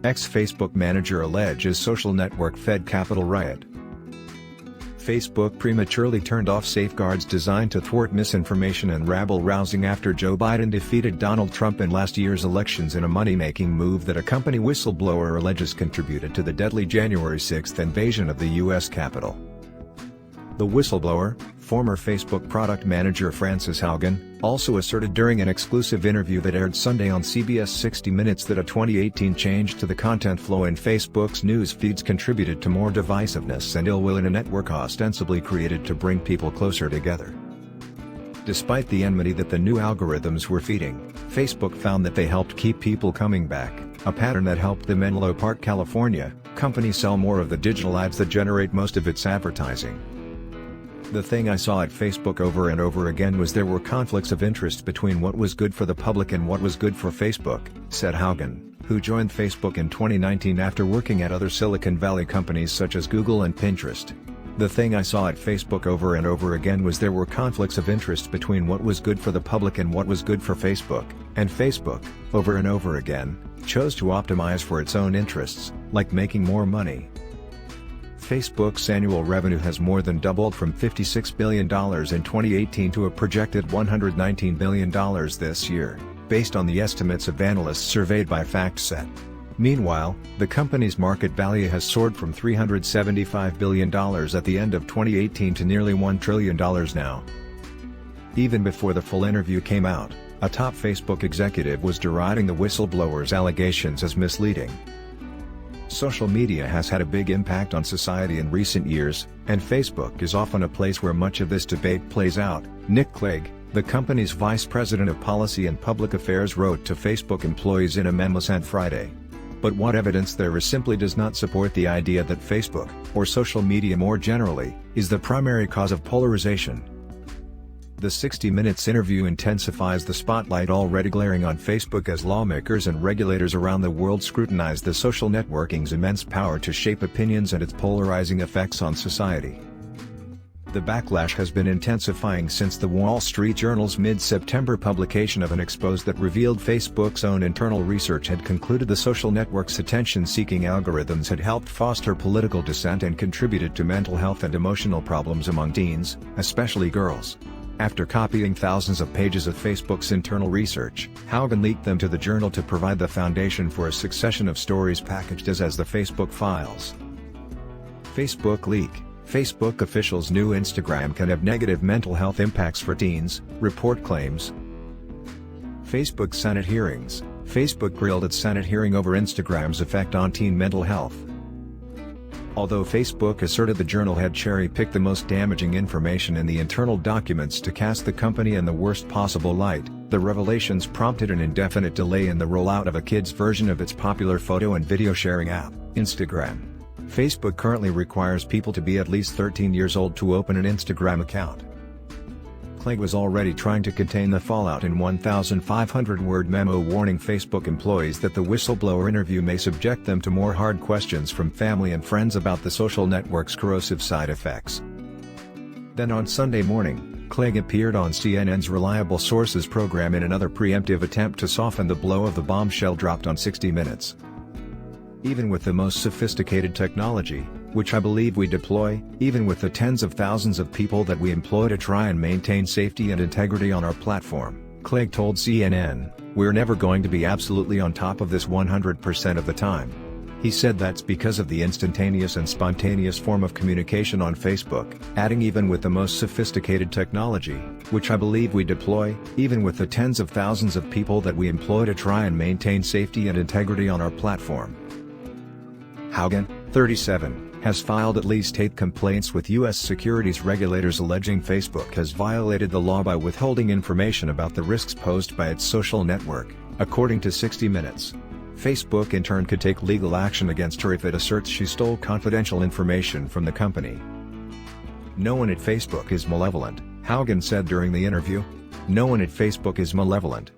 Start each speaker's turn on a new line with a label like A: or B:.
A: Ex-Facebook manager alleges social network fed Capitol riot. Facebook prematurely turned off safeguards designed to thwart misinformation and rabble-rousing after Joe Biden defeated Donald Trump in last year's elections in a money-making move that a company whistleblower alleges contributed to the deadly January 6 invasion of the U.S. Capitol. The whistleblower, former Facebook product manager Frances Haugen, also asserted during an exclusive interview that aired Sunday on CBS 60 Minutes that a 2018 change to the content flow in Facebook's news feeds contributed to more divisiveness and ill will in a network ostensibly created to bring people closer together. Despite the enmity that the new algorithms were feeding, Facebook found that they helped keep people coming back, a pattern that helped the Menlo Park, California, company sell more of the digital ads that generate most of its advertising. The thing I saw at Facebook over and over again was there were conflicts of interest between what was good for the public and what was good for Facebook, said Haugen, who joined Facebook in 2019 after working at other Silicon Valley companies such as Google and Pinterest. The thing I saw at Facebook over and over again was there were conflicts of interest between what was good for the public and what was good for Facebook, and Facebook, over and over again, chose to optimize for its own interests, like making more money. Facebook's annual revenue has more than doubled from $56 billion in 2018 to a projected $119 billion this year, based on the estimates of analysts surveyed by FactSet. Meanwhile, the company's market value has soared from $375 billion at the end of 2018 to nearly $1 trillion now. Even before the full interview came out, a top Facebook executive was deriding the whistleblower's allegations as misleading. Social media has had a big impact on society in recent years, and Facebook is often a place where much of this debate plays out, Nick Clegg, the company's vice president of policy and public affairs, wrote to Facebook employees in a memo sent Friday. But what evidence there is simply does not support the idea that Facebook, or social media more generally, is the primary cause of polarization. The 60 Minutes interview intensifies the spotlight already glaring on Facebook as lawmakers and regulators around the world scrutinize the social networking's immense power to shape opinions and its polarizing effects on society. The backlash has been intensifying since the Wall Street Journal's mid-September publication of an expose that revealed Facebook's own internal research had concluded the social network's attention-seeking algorithms had helped foster political dissent and contributed to mental health and emotional problems among teens, especially girls. After copying thousands of pages of Facebook's internal research, Haugen leaked them to the journal to provide the foundation for a succession of stories packaged as the Facebook Files. Facebook leak: Facebook officials knew Instagram can have negative mental health impacts for teens, report claims. Facebook Senate hearings: Facebook grilled at Senate hearing over Instagram's effect on teen mental health. Although Facebook asserted the journal had cherry-picked the most damaging information in the internal documents to cast the company in the worst possible light, the revelations prompted an indefinite delay in the rollout of a kid's version of its popular photo and video sharing app, Instagram. Facebook currently requires people to be at least 13 years old to open an Instagram account. Clegg was already trying to contain the fallout in 1,500-word memo warning Facebook employees that the whistleblower interview may subject them to more hard questions from family and friends about the social network's corrosive side effects. Then on Sunday morning, Clegg appeared on CNN's Reliable Sources program in another preemptive attempt to soften the blow of the bombshell dropped on 60 Minutes. Even with the most sophisticated technology, which I believe we deploy, even with the tens of thousands of people that we employ to try and maintain safety and integrity on our platform, Clegg told CNN, we're never going to be absolutely on top of this 100% of the time. He said that's because of the instantaneous and spontaneous form of communication on Facebook, adding even with the most sophisticated technology, which I believe we deploy, even with the tens of thousands of people that we employ to try and maintain safety and integrity on our platform. Haugen, 37, has filed at least 8 complaints with U.S. securities regulators alleging Facebook has violated the law by withholding information about the risks posed by its social network, according to 60 Minutes. Facebook in turn could take legal action against her if it asserts she stole confidential information from the company. No one at Facebook is malevolent, Haugen said during the interview. No one at Facebook is malevolent.